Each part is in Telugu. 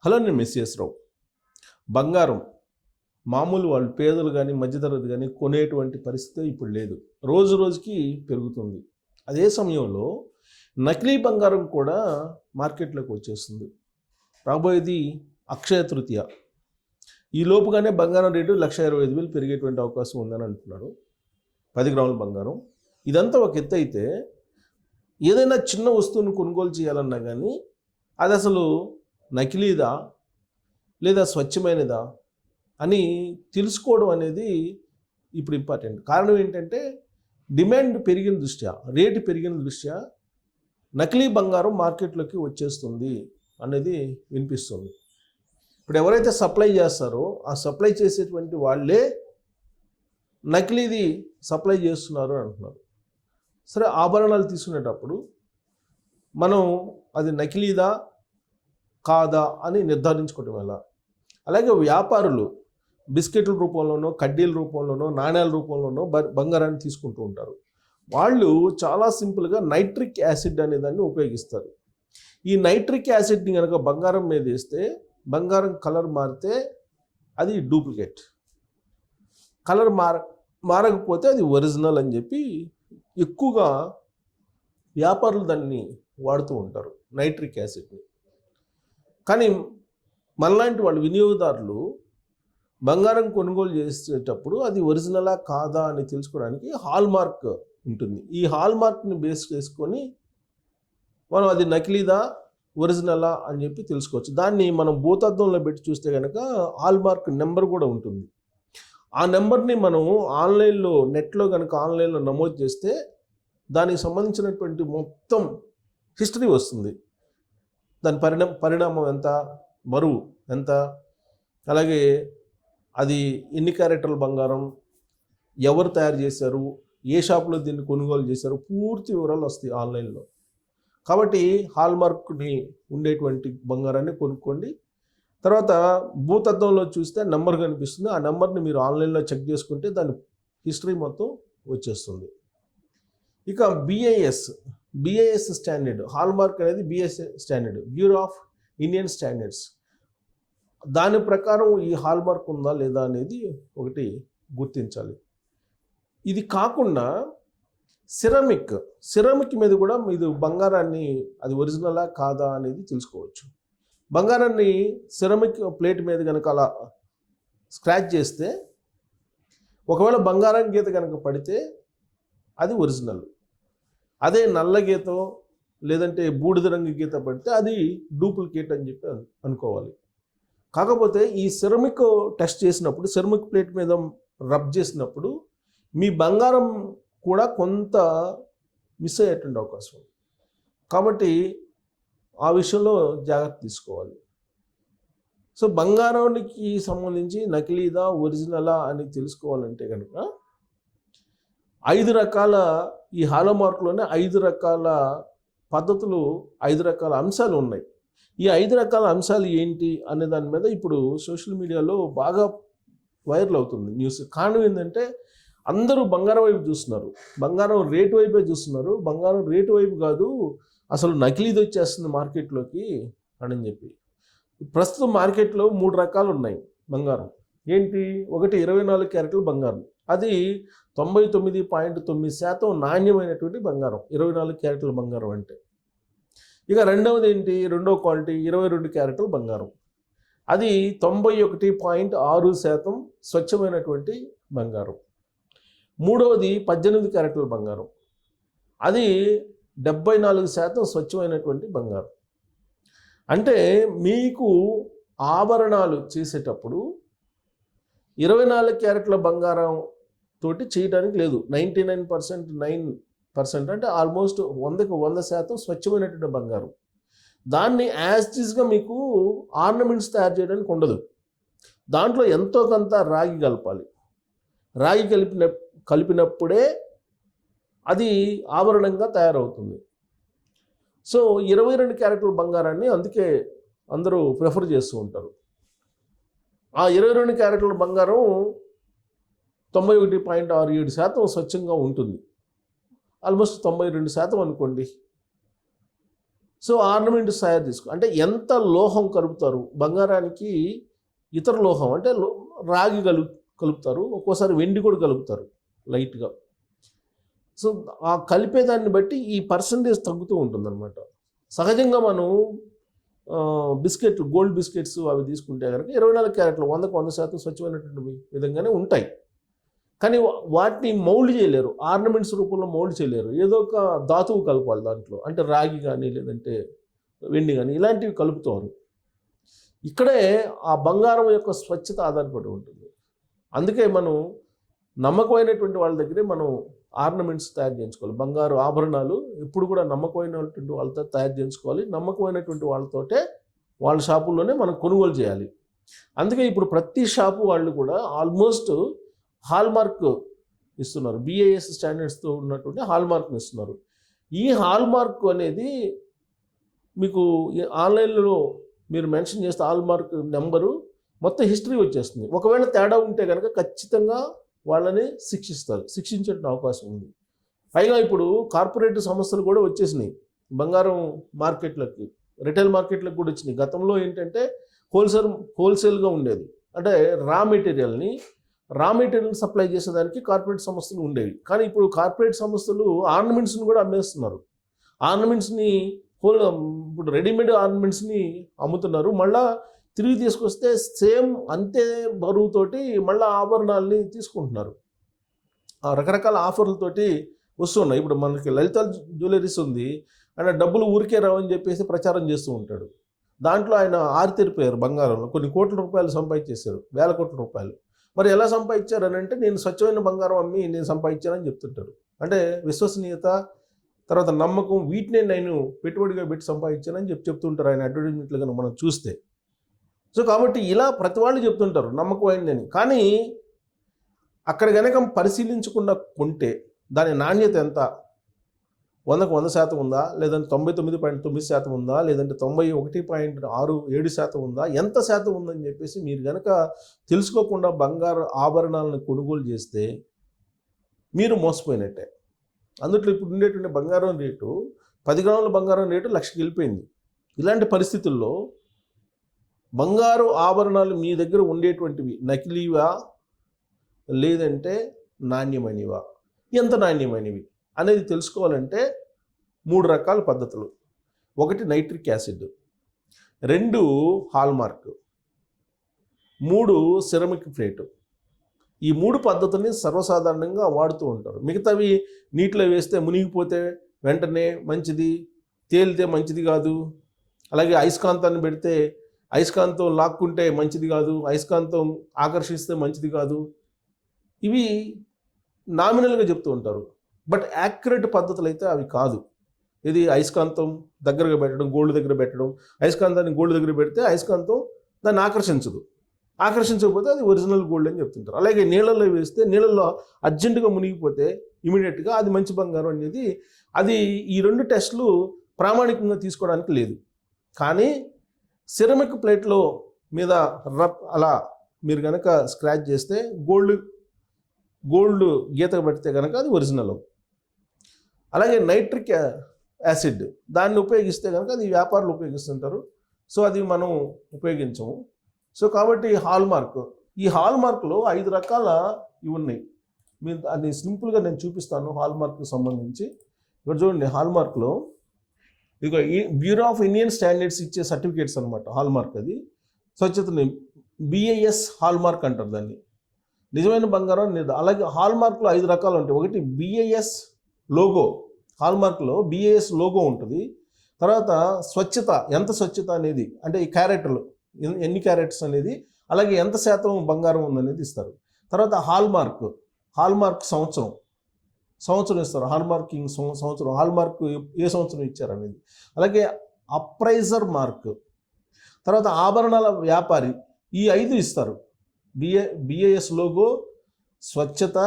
హలో, నేను మెస్సియస్ రావు. బంగారం మామూలు వాళ్ళు పేదలు కానీ మధ్యతరగతి కానీ కొనేటువంటి పరిస్థితి ఇప్పుడు లేదు. రోజు రోజుకి పెరుగుతుంది. అదే సమయంలో నకిలీ బంగారం కూడా మార్కెట్లోకి వచ్చేస్తుంది. రాబోయేది అక్షయ తృతీయ. ఈ లోపుగానే బంగారం రేటు 1,25,000 పెరిగేటువంటి అవకాశం ఉందని అంటున్నారు. 10 గ్రాముల బంగారం. ఇదంతా ఒక ఎత్తు అయితే, ఏదైనా చిన్న వస్తువును కొనుగోలు చేయాలన్నా కానీ అది అసలు నకిలీదా లేదా స్వచ్ఛమైనదా అని తెలుసుకోవడం అనేది ఇప్పుడు ఇంపార్టెంట్. కారణం ఏంటంటే, డిమాండ్ పెరిగిన దృష్ట్యా, రేటు పెరిగిన దృష్ట్యా నకిలీ బంగారం మార్కెట్లోకి వచ్చేస్తుంది అనేది వినిపిస్తుంది. ఇప్పుడు ఎవరైతే సప్లై చేస్తారో ఆ సప్లై చేసేటువంటి వాళ్ళే నకిలీది సప్లై చేస్తున్నారు అంటున్నారు. సరే, ఆభరణాలు తీసుకునేటప్పుడు మనం అది నకిలీదా కాదా అని నిర్ధారించుకోవటం ఎలా. అలాగే వ్యాపారులు బిస్కెట్ల రూపంలోనో, కడ్డీల రూపంలోనో, నాణ్యాల రూపంలోనో బంగారాన్ని తీసుకుంటూ ఉంటారు. వాళ్ళు చాలా సింపుల్గా నైట్రిక్ యాసిడ్ అనే దాన్ని ఉపయోగిస్తారు. ఈ నైట్రిక్ యాసిడ్ని కనుక బంగారం మీద వేస్తే, బంగారం కలర్ మారితే అది డూప్లికేట్, కలర్ మారకపోతే అది ఒరిజినల్ అని చెప్పి ఎక్కువగా వ్యాపారులు దాన్ని వాడుతూ ఉంటారు, నైట్రిక్ యాసిడ్ని. కానీ మనలాంటి వాళ్ళు వినియోగదారులు బంగారం కొనుగోలు చేసేటప్పుడు అది ఒరిజినలా కాదా అని తెలుసుకోవడానికి హాల్ మార్క్ ఉంటుంది. ఈ హాల్ మార్క్ని బేస్ చేసుకొని మనం అది నకిలీదా ఒరిజినలా అని చెప్పి తెలుసుకోవచ్చు. దాన్ని మనం భూతద్దంలో పెట్టి చూస్తే కనుక హాల్ మార్క్ నెంబర్ కూడా ఉంటుంది. ఆ నెంబర్ని మనం ఆన్లైన్లో, నెట్లో కనుక ఆన్లైన్లో నమోదు చేస్తే దానికి సంబంధించినటువంటి మొత్తం హిస్టరీ వస్తుంది. దాని పరిణామం ఎంత, బరువు ఎంత, అలాగే అది ఎన్ని క్యారెక్టర్ల బంగారం, ఎవరు తయారు చేశారు, ఏ షాప్లో దీన్ని కొనుగోలు చేశారు, పూర్తి వివరాలు వస్తాయి ఆన్లైన్లో. కాబట్టి హాల్ మార్క్ని ఉండేటువంటి బంగారాన్ని కొనుక్కోండి. తర్వాత భూతద్దంలో చూస్తే నెంబర్ కనిపిస్తుంది. ఆ నెంబర్ని మీరు ఆన్లైన్లో చెక్ చేసుకుంటే దాని హిస్టరీ మొత్తం వచ్చేస్తుంది. ఇక బిఐఎస్ స్టాండర్డ్, హాల్ మార్క్ అనేది BIS standard, bureau of Indian standards. దాని ప్రకారం ఈ హాల్ మార్క్ ఉందా లేదా అనేది ఒకటి గుర్తించాలి. ఇది కాకుండా సిరామిక్ మీద కూడా మీరు బంగారాన్ని అది ఒరిజినలా కాదా అనేది తెలుసుకోవచ్చు. బంగారాన్ని సిరామిక్ ప్లేట్ మీద కనుక అలా స్క్రాచ్ చేస్తే, ఒకవేళ బంగారం గీత కనుక పడితే అది ఒరిజినల్. అదే నల్ల గీత లేదంటే బూడిద రంగు గీత పడితే అది డూప్లికేట్ అని చెప్పి అనుకోవాలి. కాకపోతే ఈ సిరామిక్ టెస్ట్ చేసినప్పుడు, సిరామిక్ ప్లేట్ మీద రబ్ చేసినప్పుడు మీ బంగారం కూడా కొంత మిస్ అయ్యేటువంటి అవకాశం ఉంది. కాబట్టి ఆ విషయంలో జాగ్రత్త తీసుకోవాలి. సో బంగారానికి సంబంధించి నకిలీదా ఒరిజినలా అని తెలుసుకోవాలంటే కనుక 5 రకాల, ఈ హాలో మార్క్లోనే 5 రకాల పద్ధతులు, 5 రకాల అంశాలు ఉన్నాయి. ఈ 5 రకాల అంశాలు ఏంటి అనే దాని మీద ఇప్పుడు సోషల్ మీడియాలో బాగా వైరల్ అవుతుంది న్యూస్. కారణం ఏంటంటే, అందరూ బంగారం వైపు చూస్తున్నారు, బంగారం రేటు వైపే చూస్తున్నారు. బంగారం రేటు వైపు కాదు, అసలు నకిలీది వచ్చేస్తుంది మార్కెట్లోకి అని చెప్పి. ప్రస్తుతం మార్కెట్లో 3 రకాలు ఉన్నాయి బంగారం. ఏంటి? ఒకటి 24 క్యారెట్ల బంగారం. అది 99.9% నాణ్యమైనటువంటి బంగారం, 24 క్యారెట్ల బంగారం అంటే. ఇక రెండవది ఏంటి? రెండవ క్వాలిటీ 22 క్యారెట్ల బంగారం. అది 91.6% స్వచ్ఛమైనటువంటి బంగారం. మూడవది 18 క్యారెట్ల బంగారం. అది 74% స్వచ్ఛమైనటువంటి బంగారం. అంటే మీకు ఆభరణాలు చేసేటప్పుడు 24 క్యారెట్ల బంగారం తోటి చేయడానికి లేదు. 99% అంటే ఆల్మోస్ట్ 100కు 100% స్వచ్ఛమైనటువంటి బంగారం. దాన్ని యాజ్ టీజ్గా మీకు ఆర్నమెంట్స్ తయారు చేయడానికి ఉండదు. దాంట్లో ఎంతో కొంత రాగి కలపాలి. రాగి కలిపినప్పుడే అది ఆభరణంగా తయారవుతుంది. సో 22 క్యారెట్ల బంగారాన్ని అందుకే అందరూ ప్రిఫర్ చేస్తూ ఉంటారు. ఆ 22 క్యారెట్ల బంగారం 91.67% స్వచ్ఛంగా ఉంటుంది. ఆల్మోస్ట్ 92% అనుకోండి. సో ఆర్నమెంట్స్ తయారు చేసుకో అంటే ఎంత లోహం కలుపుతారు బంగారానికి, ఇతర లోహం అంటే రాగి కలుపుతారు, ఒక్కోసారి వెండి కూడా కలుపుతారు లైట్గా. సో ఆ కలిపేదాన్ని బట్టి ఈ పర్సంటేజ్ తగ్గుతూ ఉంటుందన్నమాట. సహజంగా మనం బిస్కెట్లు, గోల్డ్ బిస్కెట్స్ అవి తీసుకుంటే కనుక 24 క్యారెట్లు 100కు 100% స్వచ్ఛమైనటువంటి విధంగానే ఉంటాయి. కానీ వాటిని మౌల్డ్ చేయలేరు, ఆర్నమెంట్స్ రూపంలో మౌల్డ్ చేయలేరు. ఏదో ఒక ధాతువు కలపాలి దాంట్లో, అంటే రాగి కానీ లేదంటే వెండి కానీ ఇలాంటివి కలుపుతారు. ఇక్కడే ఆ బంగారం యొక్క స్వచ్ఛత ఆధారపడి ఉంటుంది. అందుకే మనం నమ్మకమైనటువంటి వాళ్ళ దగ్గరే మనం ఆర్నమెంట్స్ తయారు చేయించుకోవాలి. బంగారు ఆభరణాలు ఎప్పుడు కూడా నమ్మకమైనటువంటి వాళ్ళతో తయారు చేయించుకోవాలి. నమ్మకమైనటువంటి వాళ్ళతోటే వాళ్ళ షాపుల్లోనే మనం కొనుగోలు చేయాలి. అందుకే ఇప్పుడు ప్రతి షాపు వాళ్ళు కూడా ఆల్మోస్ట్ హాల్మార్క్ ఇస్తున్నారు, BIS స్టాండర్డ్స్తో ఉన్నటువంటి హాల్మార్క్ని ఇస్తున్నారు. ఈ హాల్మార్క్ అనేది మీకు ఆన్లైన్లో మీరు మెన్షన్ చేస్తే హాల్మార్క్ నెంబరు మొత్తం హిస్టరీ వచ్చేస్తుంది. ఒకవేళ తేడా ఉంటే కనుక ఖచ్చితంగా వాళ్ళని శిక్షించే అవకాశం ఉంది. పైగా ఇప్పుడు కార్పొరేట్ సంస్థలు కూడా వచ్చేసినాయి బంగారం మార్కెట్లకి, రిటైల్ మార్కెట్లకు కూడా వచ్చినాయి. గతంలో ఏంటంటే హోల్సేల్గా ఉండేది, అంటే రా మెటీరియల్ సప్లై చేసేదానికి కార్పొరేట్ సంస్థలు ఉండేవి. కానీ ఇప్పుడు కార్పొరేట్ సంస్థలు ఆర్నమెంట్స్ని కూడా అమ్మేస్తున్నారు. ఆర్నమెంట్స్ని ఇప్పుడు రెడీమేడ్ ఆర్నమెంట్స్ని అమ్ముతున్నారు. మళ్ళీ తిరిగి తీసుకొస్తే సేమ్ అంతే బరువుతోటి మళ్ళీ ఆభరణాలని తీసుకుంటున్నారు. ఆ రకరకాల ఆఫర్లతోటి వస్తున్నాయి. ఇప్పుడు మనకి లలిత జ్యువెలరీస్ ఉంది, ఆయన డబ్బులు ఊరికే రావని చెప్పేసి ప్రచారం చేస్తూ ఉంటాడు. దాంట్లో ఆయన ఆరితేరిపోయారు బంగారంలో, కొన్ని కోట్ల రూపాయలు సంపాదించేశారు, వేల కోట్ల రూపాయలు. మరి ఎలా సంపాదించారని అంటే నేను స్వచ్ఛమైన బంగారం అమ్మి నేను సంపాదించానని చెప్తుంటారు. అంటే విశ్వసనీయత, తర్వాత నమ్మకం, వీటినే నేను పెట్టుబడిగా పెట్టి సంపాదించానని చెప్తుంటారు ఆయన అడ్వర్టైజ్మెంట్లు కనుక మనం చూస్తే. సో కాబట్టి ఇలా ప్రతి వాళ్ళు చెప్తుంటారు నమ్మకమైందని. కానీ అక్కడ కనుక పరిశీలించకుండా కొంటే దాని నాణ్యత ఎంత, 100కు 100% ఉందా, లేదంటే 99.9% ఉందా, లేదంటే 91.67% ఉందా, ఎంత శాతం ఉందని చెప్పేసి మీరు కనుక తెలుసుకోకుండా బంగారు ఆభరణాలను కొనుగోలు చేస్తే మీరు మోసపోయినట్టే. అందుట్లో ఇప్పుడు ఉండేటువంటి బంగారం రేటు 10 గ్రాముల బంగారం రేటు 1,00,000కి వెళ్ళిపోయింది. ఇలాంటి పరిస్థితుల్లో బంగారు ఆభరణాలు మీ దగ్గర ఉండేటువంటివి నకిలీవా లేదంటే నాణ్యమైనవా, ఎంత నాణ్యమైనవి అనేది తెలుసుకోవాలంటే 3 రకాల పద్ధతులు. 1 nitric acid, 2 hallmark, 3 ceramic plate. ఈ 3 పద్ధతుల్ని సర్వసాధారణంగా వాడుతూ ఉంటారు. మిగతావి నీటిలో వేస్తే మునిగిపోతే వెంటనే మంచిది, తేలితే మంచిది కాదు, అలాగే అయస్కాంతాన్ని పెడితే అయస్కాంతం లాక్కుంటే మంచిది కాదు, అయస్కాంతం ఆకర్షిస్తే మంచిది కాదు, ఇవి నామినల్గా చెప్తూ ఉంటారు. బట్ యాక్యురేట్ పద్ధతులు అయితే అవి కాదు. ఇది అయస్కాంతం దగ్గరగా పెట్టడం, గోల్డ్ దగ్గర పెట్టడం, అయస్కాంతాన్ని గోల్డ్ దగ్గర పెడితే అయస్కాంతం దాన్ని ఆకర్షించకపోతే అది ఒరిజినల్ గోల్డ్ అని చెప్తుంటారు. అలాగే నీళ్ళల్లో వేస్తే నీళ్ళల్లో అర్జెంటుగా మునిగిపోతే ఇమీడియట్గా అది మంచి బంగారం అనేది, అది ఈ 2 టెస్టులు ప్రామాణికంగా తీసుకోవడానికి లేదు. కానీ సిరమిక్ ప్లేట్లో మీద అలా మీరు కనుక స్క్రాచ్ చేస్తే గోల్డ్ గీత పెడితే కనుక అది ఒరిజినల్. అలాగే నైట్రిక్ యాసిడ్ దాన్ని ఉపయోగిస్తే కనుక అది వ్యాపారులు ఉపయోగిస్తుంటారు. సో అది మనం ఉపయోగించము. సో కాబట్టి ఈ హాల్మార్క్లో 5 రకాల ఇవి ఉన్నాయి. మీరు అది సింపుల్గా నేను చూపిస్తాను. హాల్మార్క్కి సంబంధించి ఇక్కడ చూడండి. హాల్మార్క్లో ఇక బ్యూరో ఆఫ్ ఇండియన్ స్టాండర్డ్స్ ఇచ్చే సర్టిఫికేట్స్ అనమాట హాల్మార్క్. అది స్వచ్ఛతని BIS హాల్మార్క్ అంటారు దాన్ని, నిజమైన బంగారం లేదు. అలాగే హాల్మార్క్లో 5 రకాలు ఉంటాయి. 1 BIS లోగో, హాల్మార్క్లో BIS లోగో ఉంటుంది. తర్వాత స్వచ్ఛత, ఎంత స్వచ్ఛత అనేది, అంటే ఈ క్యారెట్లు ఎన్ని క్యారెట్స్ అనేది, అలాగే ఎంత శాతం బంగారం ఉందనేది ఇస్తారు. తర్వాత హాల్మార్క్ సంవత్సరం ఇస్తారు. హాల్మార్కింగ్ సంవత్సరం, హాల్మార్క్ ఏ సంవత్సరం ఇచ్చారనేది. అలాగే అప్రైజర్ మార్క్, తర్వాత ఆభరణాల వ్యాపారి, ఈ 5 ఇస్తారు. BIS లోగో, స్వచ్ఛత,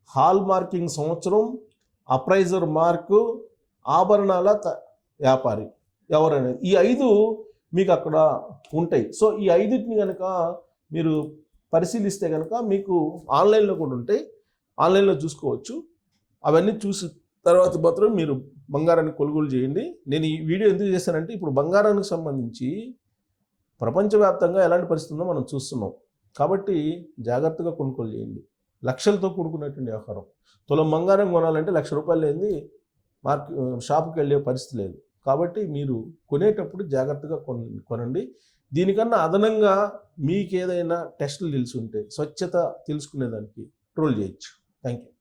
హాల్మార్కింగ్ సంవత్సరం, అప్రైజర్ మార్కు, ఆభరణాల వ్యాపారి ఎవరనేది, ఈ 5 మీకు అక్కడ ఉంటాయి. సో ఈ 5టిని కనుక మీరు పరిశీలిస్తే కనుక మీకు ఆన్లైన్లో కూడా ఉంటాయి, ఆన్లైన్లో చూసుకోవచ్చు. అవన్నీ చూసి తర్వాత మాత్రం మీరు బంగారాన్ని కొనుగోలు చేయండి. నేను ఈ వీడియో ఎందుకు చేశానంటే ఇప్పుడు బంగారానికి సంబంధించి ప్రపంచవ్యాప్తంగా ఎలాంటి పరిస్థితి ఉందో మనం చూస్తున్నాం. కాబట్టి జాగ్రత్తగా కొనుగోలు చేయండి. లక్షలతో కూడుకున్నటువంటి వ్యవహారం. తులం బంగారం కొనాలంటే ₹1,00,000 లేనిది షాపుకి వెళ్ళే పరిస్థితి లేదు. కాబట్టి మీరు కొనేటప్పుడు జాగ్రత్తగా కొనండి. దీనికన్నా అదనంగా మీకేదైనా టెస్టులు తెలిసి ఉంటే స్వచ్ఛత తెలుసుకునేదానికి ట్రోల్ చేయొచ్చు. Thank you.